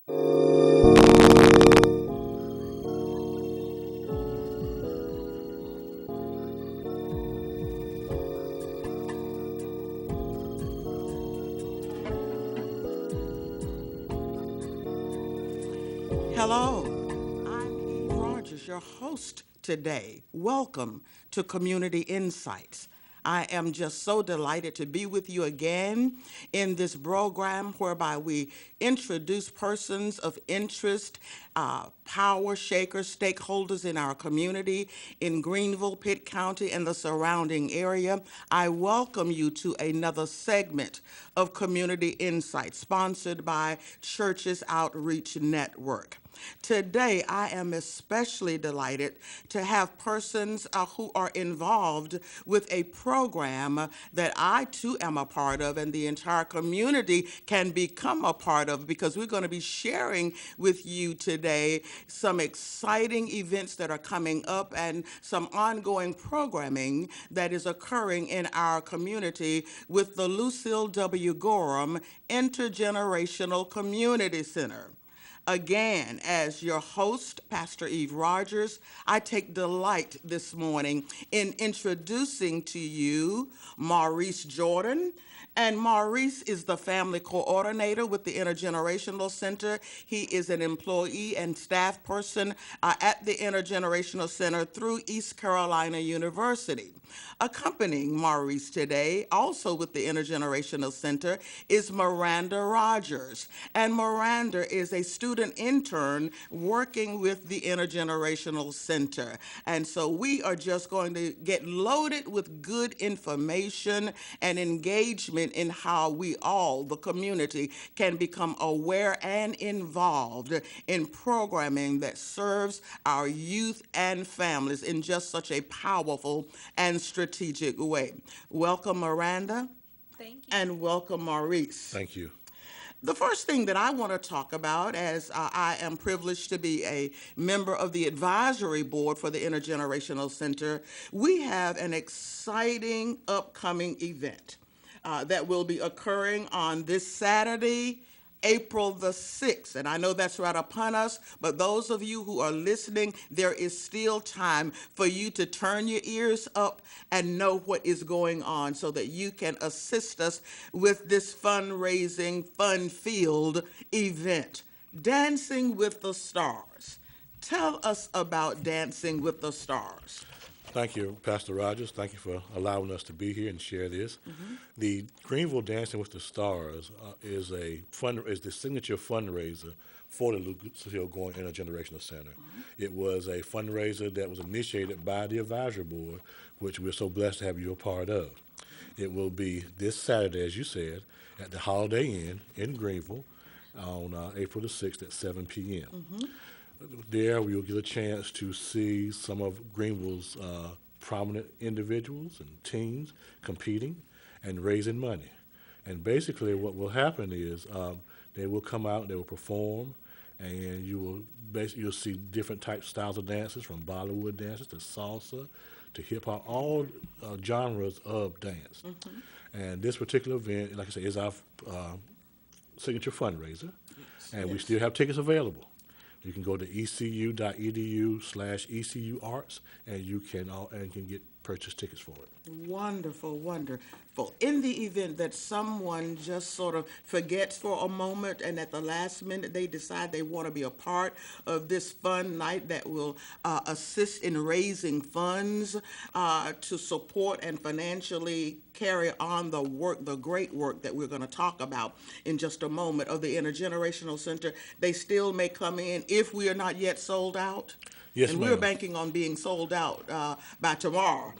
Hello, I'm Eve Rogers, your host today. Welcome to Community Insights. I am just so delighted to be with you again in this program whereby we introduce persons of interest, power shakers, stakeholders in our community in Greenville, Pitt County, and the surrounding area. I welcome you to another segment of Community Insights sponsored by Churches Outreach Network. Today, I am especially delighted to have persons who are involved with a program that I too am a part of and the entire community can become a part of because we're going to be sharing with you today some exciting events that are coming up and some ongoing programming that is occurring in our community with the Lucille W. Gorham Intergenerational Community Center. Again, as your host, Pastor Eve Rogers, I take delight this morning in introducing to you Maurice Jordan. And Maurice is the family coordinator with the Intergenerational Center. He is an employee and staff person at the Intergenerational Center through East Carolina University. Accompanying Maurice today, also with the Intergenerational Center, is Miranda Rogers. And Miranda is a student intern working with the Intergenerational Center. And so we are just going to get loaded with good information and engagement in how we all, the community, can become aware and involved in programming that serves our youth and families in just such a powerful and strategic way. Welcome, Miranda. Thank you. And welcome, Maurice. Thank you. The first thing that I want to talk about, as I am privileged to be a member of the advisory board for the Intergenerational Center, we have an exciting upcoming event that will be occurring on this Saturday, April the 6th. And I know that's right upon us, but those of you who are listening, there is still time for you to turn your ears up and know what is going on so that you can assist us with this fundraising, fun-filled event. Dancing with the Stars. Tell us about Dancing with the Stars. Thank you, Pastor Rogers. Thank you for allowing us to be here and share this. The Greenville Dancing with the Stars is the signature fundraiser for the Lucille Going Intergenerational Center. It was a fundraiser that was initiated by the advisory board, which we're so blessed to have you a part of. It will be this Saturday, as you said, at the Holiday Inn in Greenville on April the 6th at 7 p.m. There, we will get a chance to see some of Greenville's prominent individuals and teams competing and raising money. And basically, what will happen is they will come out, they will perform, and you'll see different types styles of dances, from Bollywood dances to salsa to hip hop, all genres of dance. And this particular event, like I said, is our signature fundraiser, and we still have tickets available. You can go to ecu.edu/ECU Arts, and you can get purchase tickets for it. Wonderful, wonderful. In the event that someone just sort of forgets for a moment and at the last minute they decide they want to be a part of this fun night that will assist in raising funds to support and financially carry on the work, the great work that we're going to talk about in just a moment of the Intergenerational Center, they still may come in if we are not yet sold out. Yes, And ma'am. we're banking on being sold out by tomorrow.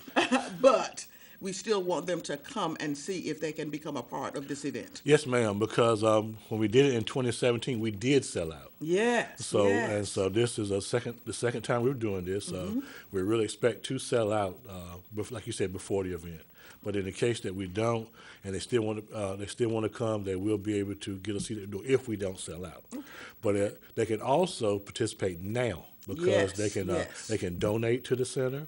But we still want them to come and see if they can become a part of this event. Yes, ma'am, because when we did it in 2017, we did sell out. Yes, So yes. this is the second time we're doing this. We really expect to sell out, like you said, before the event. But in the case that we don't, and they still want to come, they will be able to get a seat at the door if we don't sell out. But they can also participate now because Yes, they can donate to the center,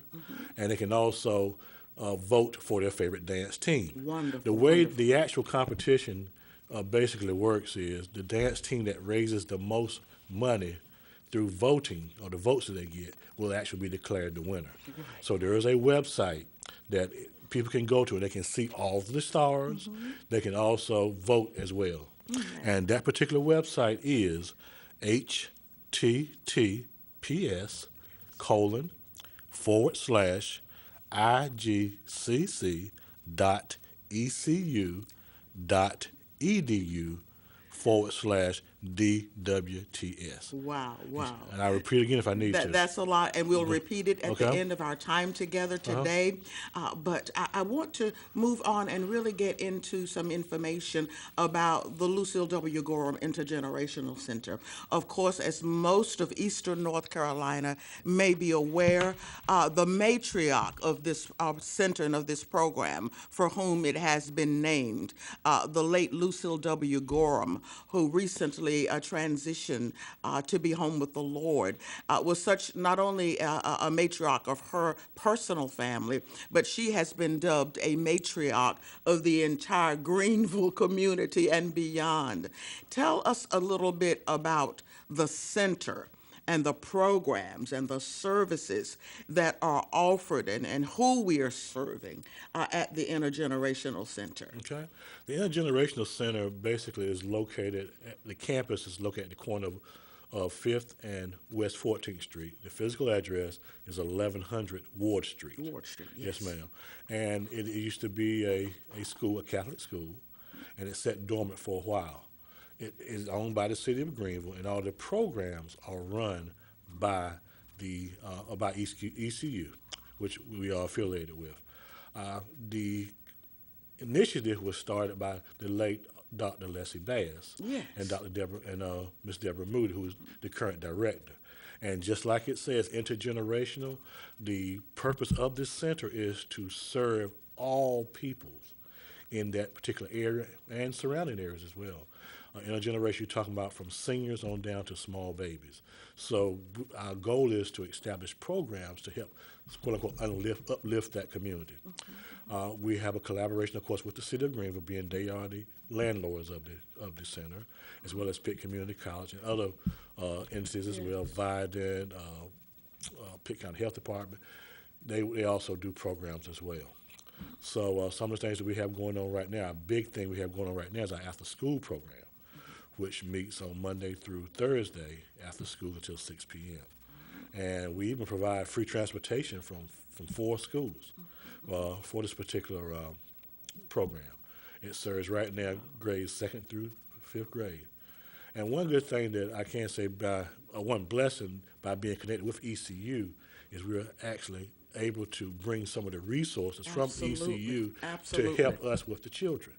and they can also vote for their favorite dance team. Wonderful, The way wonderful. the actual competition basically works is the dance team that raises the most money through voting or the votes that they get will actually be declared the winner. Right. So there is a website that people can go to and they can see all of the stars. They can also vote as well. Right. And that particular website is https colon forward slash igcc dot ecu dot edu forward slash DWTS. Wow, wow. And I repeat again if I need to. That's a lot, and we'll repeat it at the Okay. end of our time together today. But I want to move on and really get into some information about the Lucille W. Gorham Intergenerational Center. Of course, as most of Eastern North Carolina may be aware, the matriarch of this center and of this program, for whom it has been named, the late Lucille W. Gorham, who recently transitioned to be home with the Lord, was such not only a matriarch of her personal family, but she has been dubbed a matriarch of the entire Greenville community and beyond. Tell us a little bit about the center and the programs and the services that are offered and who we are serving at the Intergenerational Center. Okay. The Intergenerational Center basically is located, the campus is located at the corner of 5th and West 14th Street. The physical address is 1100 Ward Street. Ward Street, Yes, yes. ma'am. And it used to be a school, a Catholic school, and it sat dormant for a while. It is owned by the city of Greenville, and all the programs are run by by ECU, which we are affiliated with. The initiative was started by the late Dr. Leslie Bass Yes. and Dr. Deborah and Miss Deborah Moody, who is the current director. And just like it says, intergenerational, the purpose of this center is to serve all peoples in that particular area and surrounding areas as well. Intergenerational, you're talking about from seniors on down to small babies. So our goal is to establish programs to help, quote unquote, uplift that community. We have a collaboration, of course, with the city of Greenville, being they are the landlords of the center, as well as Pitt Community College and other entities as well, Vidant, Pitt County Health Department. They also do programs as well. So some of the things that we have going on right now, a big thing we have going on right now is our after-school program, which meets on Monday through Thursday after school until 6 p.m. And we even provide free transportation from 4 schools for this particular program. It serves right now grades 2nd through 5th grade. And one good thing that I can say one blessing by being connected with ECU is we're actually able to bring some of the resources from ECU Absolutely. to help us with the children.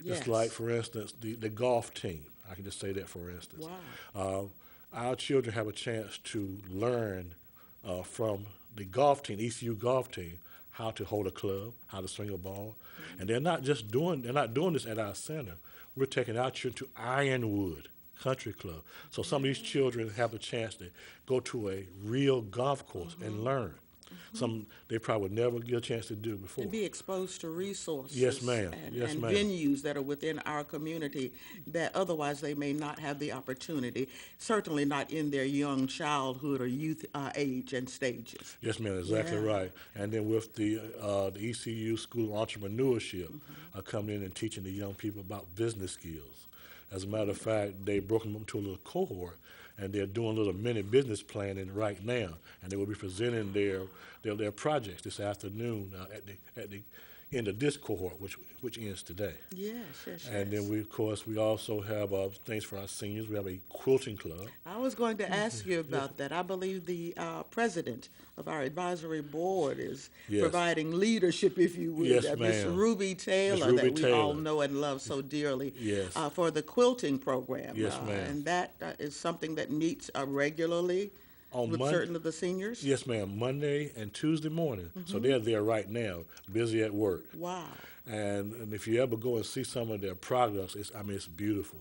Yes. Just like, for instance, the golf team. I can just say that, for instance. Wow. Our children have a chance to learn from the golf team, ECU golf team, how to hold a club, how to swing a ball. And they're not doing this at our center. We're taking our children to Ironwood Country Club. So some of these children have a chance to go to a real golf course and learn. Some they probably would never get a chance to do before. And be exposed to resources Yes, ma'am. and, Yes, and ma'am. venues that are within our community that otherwise they may not have the opportunity, certainly not in their young childhood or youth age and stages. Yes, ma'am, exactly Yeah. right. And then with the ECU School of Entrepreneurship, coming in and teaching the young people about business skills. As a matter of fact, they broke them up into a little cohort, and they're doing a little mini business planning right now, and they will be presenting their projects this afternoon at the end of this cohort, which ends today. Yes, yes, yes. And then we also have things for our seniors. We have a quilting club. I was going to ask you about that. I believe the president of our advisory board is Yes. providing leadership, if you would. Yes, Miss ma'am. Ruby Taylor, Miss Ruby that we all Taylor. know and love so dearly, Yes. for the quilting program. Yes, ma'am. And that is something that meets regularly On with Mon- certain of the seniors. Yes, ma'am, Monday and Tuesday morning. So they're there right now, busy at work. Wow. And if you ever go and see some of their products, it's beautiful.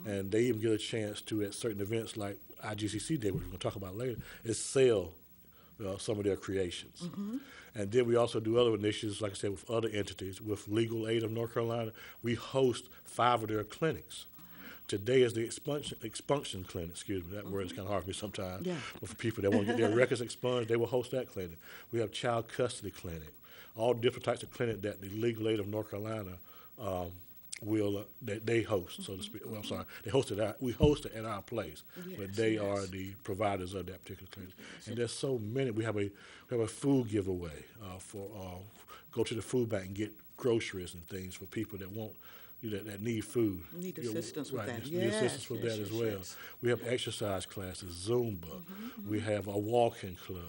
And they even get a chance to, at certain events like IGCC Day, which we're going to talk about later, is sell some of their creations. And then we also do other initiatives, like I said, with other entities. With Legal Aid of North Carolina, we host 5 of their clinics. Today is the expunction clinic. Excuse me, that word is kind of hard for me sometimes. Yeah. But for people that want to get their records expunged, they will host that clinic. We have child custody clinic, all different types of clinic that the Legal Aid of North Carolina will they host, so to speak. Well, I'm sorry, they host it we host it at our place, but they are the providers of that particular clinic. And there's so many. We have a food giveaway for go to the food bank and get groceries and things for people that want. That need food. Need assistance with that. Need assistance with that as well. We have exercise classes, Zumba. We have a walking club.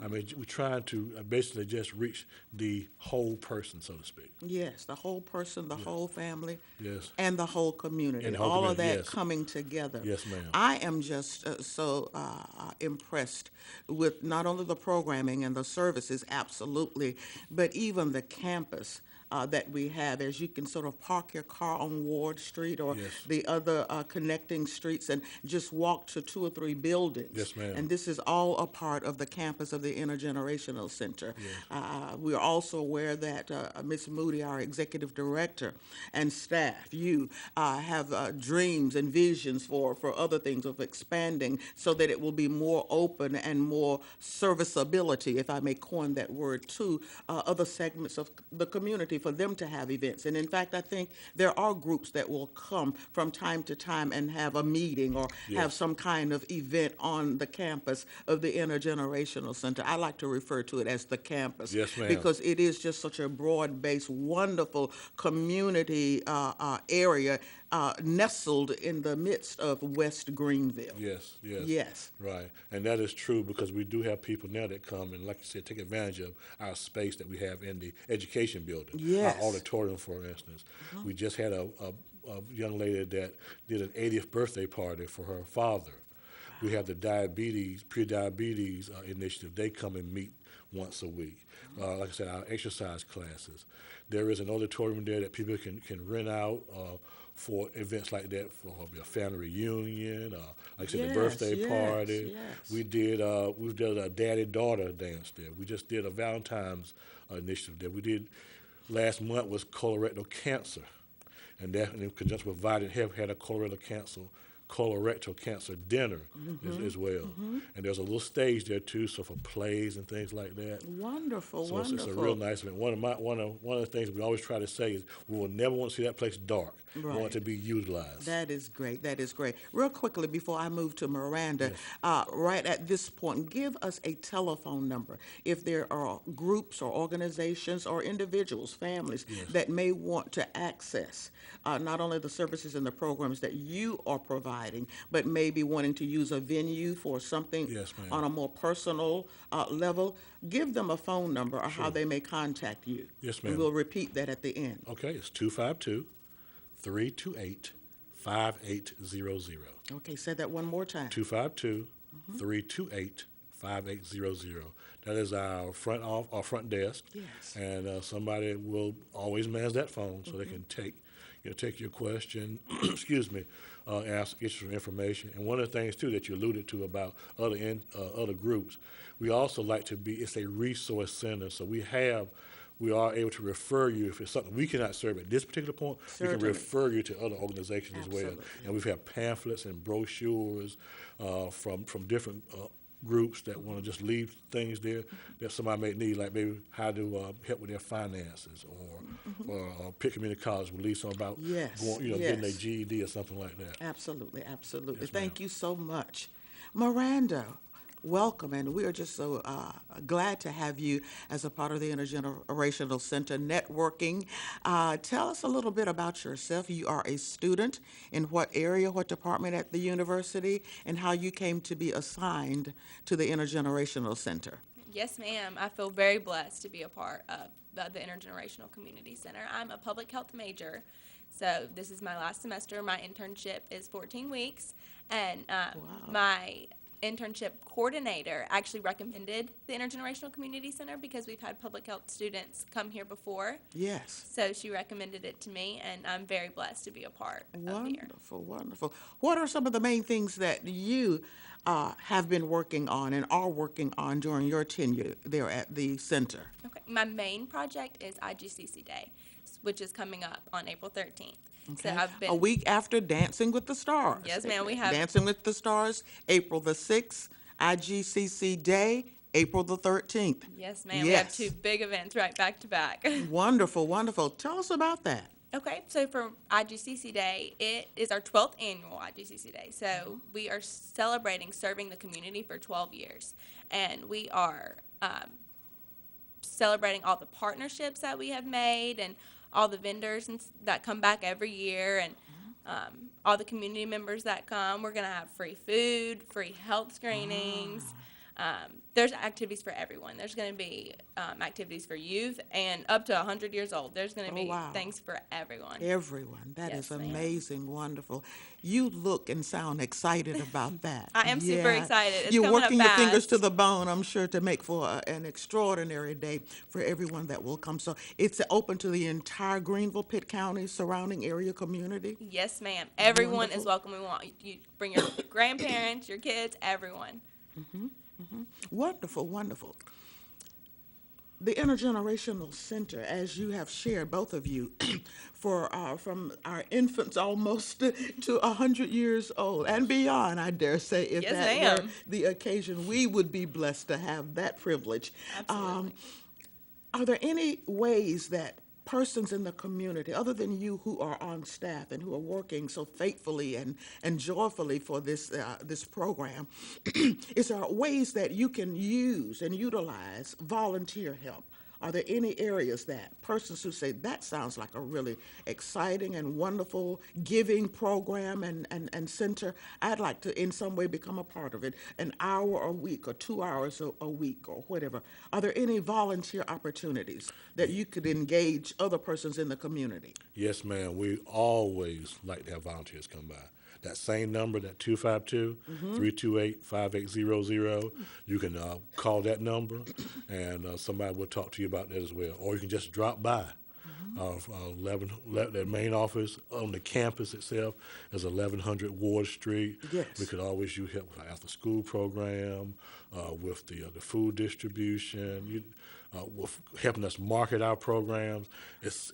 I mean, we're trying to basically just reach the whole person, so to speak. Yes, the whole person, the whole family, yes, and the whole community. And the whole all community, of that yes. coming together. Yes, ma'am. I am just so impressed with not only the programming and the services, absolutely, but even the campus. That we have, as you can sort of park your car on Ward Street or Yes. the other connecting streets and just walk to 2 or 3 buildings. Yes, ma'am. And this is all a part of the campus of the Intergenerational Center. Yes. We are also aware that Ms. Moody, our executive director, and staff, you have dreams and visions for other things of expanding so that it will be more open and more serviceability, if I may coin that word, to other segments of the community for them to have events. And in fact, I think there are groups that will come from time to time and have a meeting or have some kind of event on the campus of the Intergenerational Center. I like to refer to it as the campus. Yes, ma'am. Because it is just such a broad-based, wonderful community area nestled in the midst of West Greenville. Yes, yes. Yes. Right. And that is true because we do have people now that come and, like you said, take advantage of our space that we have in the education building. Yes. Our auditorium, for instance. We just had a young lady that did an 80th birthday party for her father. We have the pre-diabetes initiative. They come and meet once a week. Like I said, our exercise classes. There is an auditorium there that people can rent out for events like that, for a family reunion, like I said, the birthday party. Yes. We did a daddy-daughter dance there. We just did a Valentine's initiative there. We did last month was colorectal cancer, and that in conjunction with Vitamin Health had a colorectal cancer dinner as well. And there's a little stage there too, so for plays and things like that. Wonderful, So wonderful. it's a real nice event. One of the things we always try to say is we will never want to see that place dark. We want it to be utilized. That is great. That is great. Real quickly before I move to Miranda, right at this point, give us a telephone number if there are groups or organizations or individuals, families that may want to access not only the services and the programs that you are providing, but maybe wanting to use a venue for something on a more personal level. Give them a phone number or how they may contact you. Yes, ma'am. And we'll repeat that at the end. Okay, it's 252-328-5800. Okay, say that one more time. 252-328-5800. That is our front desk. Yes. And somebody will always manage that phone so they can take your question, excuse me, ask, get you some information. And one of the things too that you alluded to about other groups, we also like to be, it's a resource center. So we are able to refer you if it's something we cannot serve at this particular point. Certainly. We can refer you to other organizations as well. Absolutely. And we've had pamphlets and brochures from different groups that want to just leave things there that somebody may need, like maybe how to help with their finances, or Pitt Community College will leave something about getting their GED or something like that. Absolutely, absolutely. Yes, Thank ma'am. you so much. Miranda, welcome, and we are just so glad to have you as a part of the Intergenerational Center networking. Tell us a little bit about yourself. You are a student in what area, what department at the university, and how you came to be assigned to the Intergenerational Center. Yes, ma'am. I feel very blessed to be a part of the Intergenerational Community Center. I'm a public health major, so this is my last semester. My internship is 14 weeks, and my internship coordinator actually recommended the Intergenerational Community Center because we've had public health students come here before. Yes. So she recommended it to me, and I'm very blessed to be a part of here. Wonderful, wonderful. What are some of the main things that you have been working on and are working on during your tenure there at the center? Okay. My main project is IGCC Day, which is coming up on April 13th. So Okay. I've A been, week after Dancing with the Stars. yes, ma'am, we have, Dancing with the Stars, April the 6th, IGCC Day, April the 13th. yes, ma'am, we have two Yes. big events right back to back. Wonderful, wonderful. Tell us about that. Okay, so for IGCC Day, it is our 12th annual IGCC Day. So we are celebrating serving the community for 12 years. And we are celebrating all the partnerships that we have made and all the vendors that come back every year and all the community members that come. We're going to have free food, free health screenings. There's activities for everyone. There's going to be activities for youth and up to 100 years old. There's going to be wow. things for everyone. Everyone. That Yes, is ma'am. amazing, wonderful. You look and sound excited about that. I am super excited. It's You're coming up working your fingers fast. to the bone, I'm sure, to make for an extraordinary day for everyone that will come. So it's open to the entire Greenville, Pitt County, surrounding area community? Yes, ma'am. Everyone is Wonderful. welcome. We want you bring your grandparents, your kids, everyone. Wonderful, wonderful. The Intergenerational Center, as you have shared, both of you, for from our infants almost to 100 years old and beyond, I dare say, if Yes, that were ma'am. the occasion, we would be blessed to have that privilege. Absolutely. Are there any ways that persons in the community, other than you who are on staff and who are working so faithfully and joyfully for this program, is there ways that you can use and utilize volunteer help? Are there any areas that persons who say, that sounds like a really exciting and wonderful giving program and center, I'd like to in some way become a part of it, an hour a week or 2 hours a week or whatever? Are there any volunteer opportunities that you could engage other persons in the community? Yes, ma'am. We always like to have volunteers come by. That same number, that 252-328-5800, you can call that number, and somebody will talk to you about that as well. Or you can just drop by. The main office on the campus itself is 1100 Ward Street. Yes. We could always use help with our after-school program, with the food distribution, with helping us market our programs. It's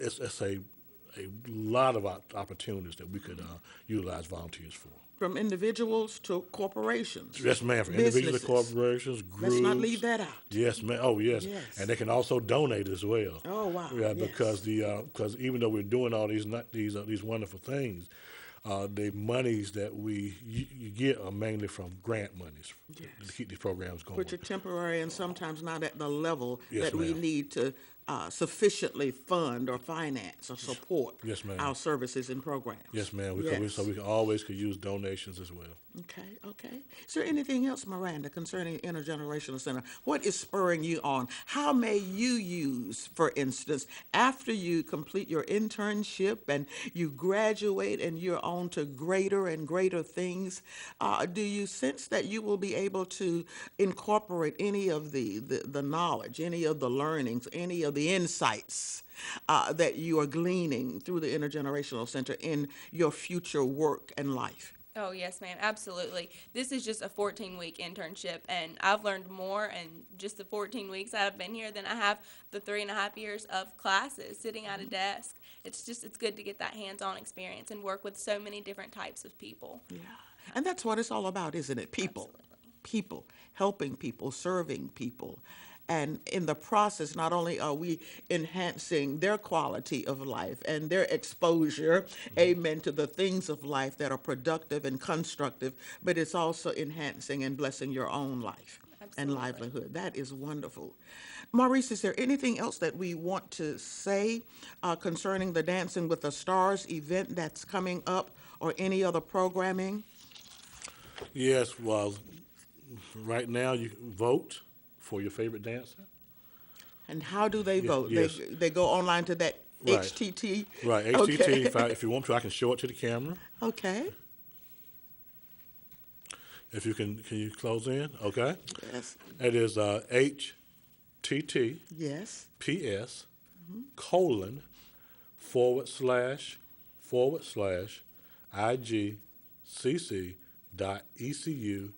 a lot of opportunities that we could utilize volunteers for. From individuals to corporations. Yes, ma'am. For individual businesses. corporations, groups. Let's not leave that out. Yes, ma'am. Oh, yes. Yes. And they can also donate as well. Oh, wow. Yeah, Yes. because even though we're doing all these wonderful things, the monies that you get are mainly from grant monies to keep these programs going. Which are temporary and sometimes not at the level Yes, that we ma'am. need to sufficiently fund or finance or support Yes, ma'am. our services and programs. Yes, ma'am. Yes. So we always could use donations as well. Okay, okay. Is there anything else, Miranda, concerning Intergenerational Center? What is spurring you on? How may you use, for instance, after you complete your internship and you graduate and you're on to greater and greater things, do you sense that you will be able to incorporate any of the knowledge, any of the learnings, any of the insights that you are gleaning through the Intergenerational Center in your future work and life? Oh, yes, ma'am. Absolutely. This is just a 14-week internship, and I've learned more in just the 14 weeks that I've been here than I have the 3.5 years of classes sitting at a desk. It's good to get that hands-on experience and work with so many different types of people. Yeah. And that's what it's all about, isn't it? People. Absolutely. People. Helping people, serving people. And in the process, not only are we enhancing their quality of life and their exposure, amen, to the things of life that are productive and constructive, but it's also enhancing and blessing your own life and Absolutely. livelihood. That is wonderful. Maurice, is there anything else that we want to say concerning the Dancing with the Stars event that's coming up or any other programming? Yes, well, right now you can vote for your favorite dancer. And how do they vote? yes. They go online to that Right. HTT? Right, Okay. HTT, if you want to, I can show it to the camera. Okay. If you can you close in? Okay. Yes. It is HTTPS Yes. colon // IGCC.ecu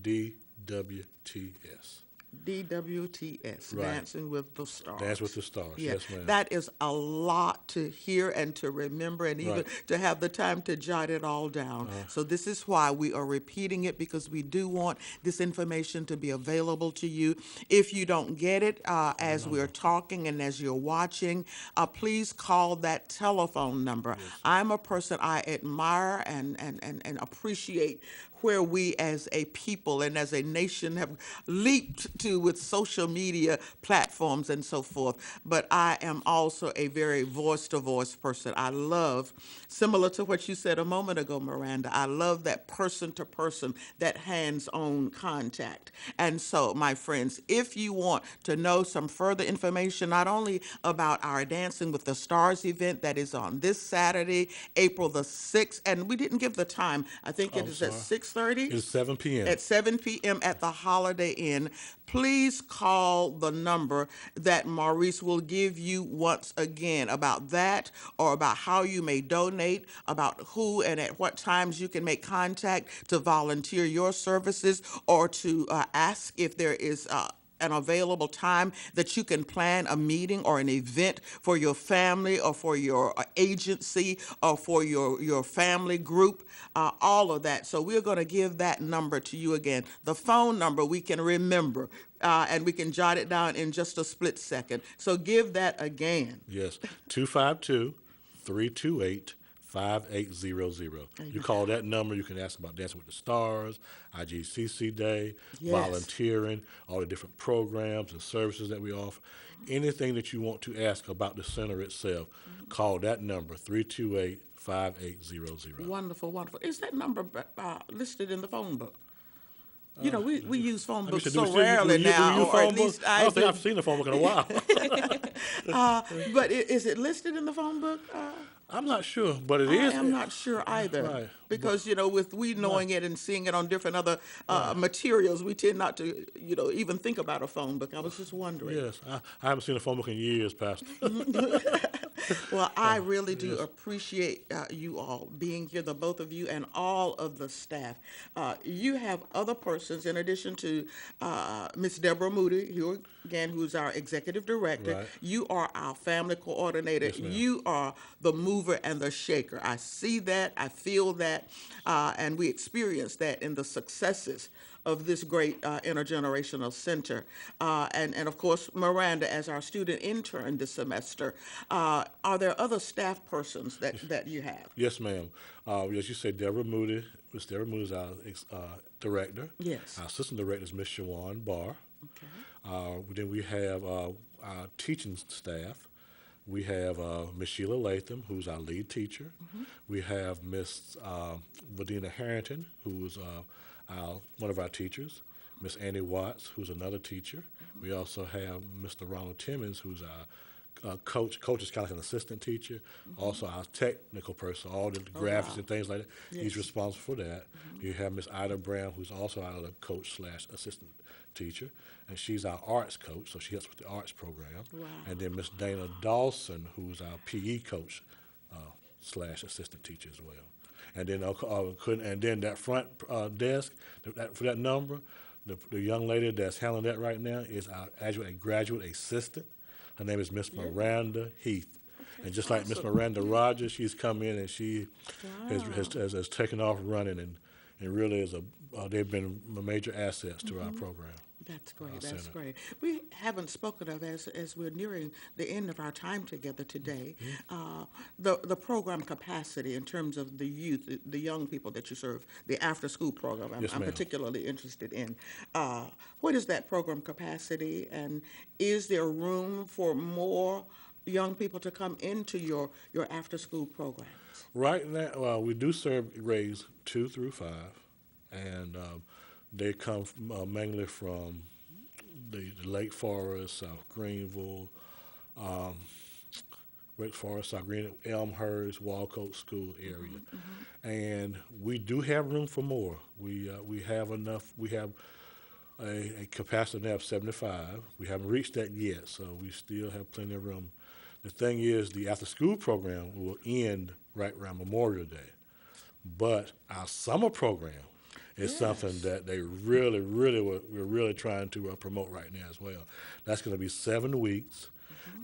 DWTS. DWTS, Right. Dancing with the Stars. Dance with the Stars. Yeah, Yes, ma'am. that is a lot to hear and to remember, and even Right. to have the time to jot it all down. So this is why we are repeating it, because we do want this information to be available to you. If you don't get it as we're talking and as you're watching, please call that telephone number. I'm a person I admire and appreciate where we as a people and as a nation have leaped to with social media platforms and so forth. But I am also a very voice-to-voice person. I love, similar to what you said a moment ago, Miranda, I love that person-to-person, that hands-on contact. And so, my friends, if you want to know some further information, not only about our Dancing with the Stars event that is on this Saturday, April the 6th, and we didn't give the time. I think it I'm is at sorry. 6:30? It's 7 p.m. At 7 p.m. at the Holiday Inn. Please call the number that Maurice will give you once again about that, or about how you may donate, about who and at what times you can make contact to volunteer your services, or to ask if there is an available time that you can plan a meeting or an event for your family or for your agency or for your family group, all of that. So we're going to give that number to you again. The phone number we can remember, and we can jot it down in just a split second. So give that again. Yes, 252-328-5800. You call that number, you can ask about Dancing with the Stars, IGCC Day, Yes. volunteering, all the different programs and services that we offer. Anything that you want to ask about the center itself, call that number, 328-5800. Wonderful, wonderful. Is that number listed in the phone book? You know, we use phone books so rarely now, or at least I I don't think do. I've seen the phone book in a while. But is it listed in the phone book? I'm not sure, but it I is. am not sure either. Right. Because, with we knowing it and seeing it on different other materials, we tend not to, even think about a phone book. I was just wondering. Yes, I haven't seen a phone book in years, Pastor. Well, I really do appreciate you all being here, the both of you and all of the staff. You have other persons in addition to Miss Deborah Moody, who's our executive director. Right. You are our family coordinator. Yes, ma'am. You are the mover and the shaker. I see that, I feel that, and we experience that in the successes of this great intergenerational center. And of course, Miranda, as our student intern this semester, are there other staff persons that you have? Yes, ma'am. As you said, Deborah Moody. Miss Deborah Moody is our director. Yes. Our assistant director is Miss Shawan Barr. Okay. Then we have our teaching staff. We have Miss Sheila Latham, who's our lead teacher. We have Miss Vadina Harrington, who's one of our teachers. Miss Annie Watts, who's another teacher. We also have Mr. Ronald Timmons, who's our coach. Coach is kind of like an assistant teacher. Also our technical person, all the graphics and things like that. Yes. He's responsible for that. You have Miss Ida Brown, who's also our coach/assistant teacher, and she's our arts coach, so she helps with the arts program. Wow. And then Miss Dana Dawson, who's our PE coach / assistant teacher as well. And then that front desk for that number, the young lady that's handling that right now is our graduate assistant. Her name is Miss Miranda Heath. And just like Miss Miranda Rogers, she's come in and she has taken off running and really they've been major assets to our program. That's great. That's center. great. We haven't spoken of, as we're nearing the end of our time together today, the program capacity in terms of the youth, the young people that you serve, the after-school program. Yes, I'm ma'am. particularly interested in. What is that program capacity, and is there room for more young people to come into your after-school programs? Right now, we do serve grades 2 through 5, and they come mainly from the Lake Forest, South Greenville, Wake Forest, South Green, Elmhurst, Walcoat School area. And we do have room for more. We have enough. We have a capacity now of 75. We haven't reached that yet, so we still have plenty of room. The thing is, the after-school program will end right around Memorial Day. But our summer program is something Yes. that they we're really trying to promote right now as well. That's going to be 7 weeks,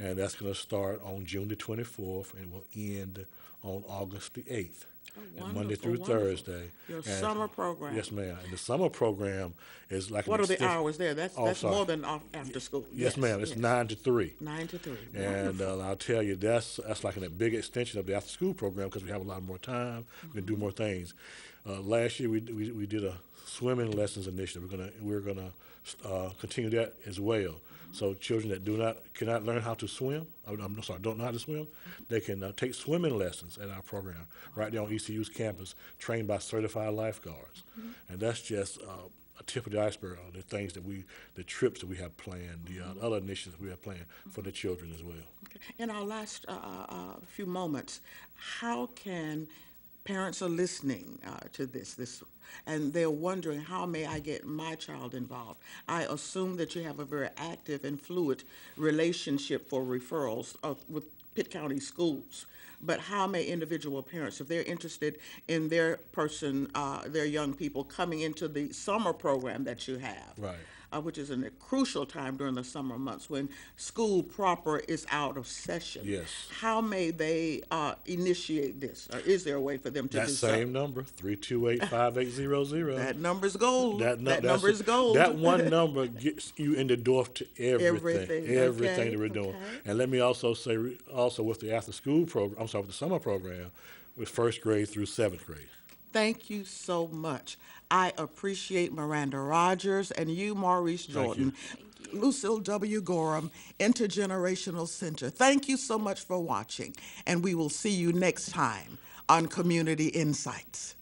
and that's going to start on June the 24th and will end on August the 8th. Oh, And Monday wonderful, through wonderful. Thursday. Your And- summer program. Yes, ma'am. And the summer program is like What an are the extension- hours there? Oh, That's sorry. more than after school. Yes, ma'am. It's 9 to 3. 9 to 3. And Wonderful. I'll tell you, that's like a big extension of the after-school program because we have a lot more time. We can do more things. Last year we did a swimming lessons initiative. We're gonna continue that as well. So children that cannot learn how to swim, I'm sorry, don't know how to swim, they can take swimming lessons at our program right there on ECU's campus, trained by certified lifeguards. And that's just a tip of the iceberg of the trips that we have planned, the other initiatives we have planned for the children as well. Okay. In our last few moments, how can parents are listening to this, and they're wondering, how may I get my child involved? I assume that you have a very active and fluid relationship for referrals with Pitt County schools. But how may individual parents, if they're interested in their young people coming into the summer program that you have, Right. Which is a crucial time during the summer months when school proper is out of session. Yes. How may they initiate this? Or is there a way for them to That do same number, 328-5800. That number's gold. That that's number is gold. That one number gets you in the door to everything Okay, that we're doing. okay. And let me also say, with the after-school program, with the summer program, with first grade through seventh grade. Thank you so much. I appreciate Miranda Rogers and you, Maurice Jordan. Lucille W. Gorham, Intergenerational Center. Thank you so much for watching, and we will see you next time on Community Insights.